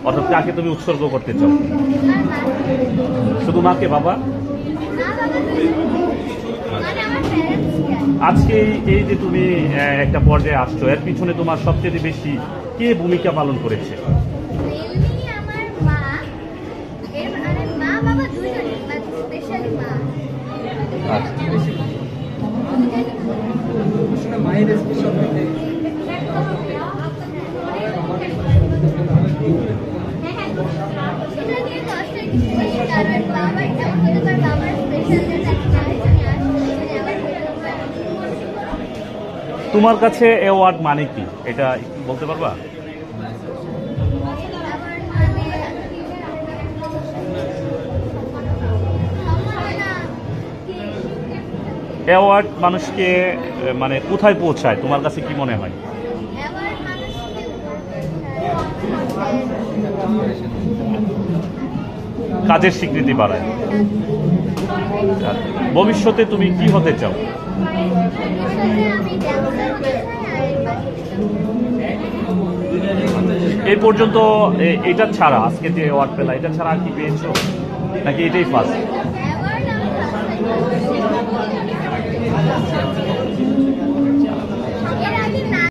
অর্থাৎ কাকে তুমি উৎসর্গ করতে চাও? শুধু মাকে? বাবা? আজকে এই যে তুমি একটা পর্যায়ে আসছো, এর পিছনে তোমার সবচেয়ে বেশি কে ভূমিকা পালন করেছে? তোমার কাছে অ্যাওয়ার্ড মানে কি, এটা বলতে পারবা? অ্যাওয়ার্ড মানুষকে মানে কোথায় পৌঁছায় তোমার কাছে কি মনে হয়? কাজের স্বীকৃতি বাড়ায়। ভবিষ্যতে তুমি কি হতে চাও? এই পর্যন্ত এটা ছাড়া, আজকে যে অ্যাওয়ার্ড পেলা, এটা ছাড়া আর কি পেয়েছো, নাকি এটাই ফার্স্ট?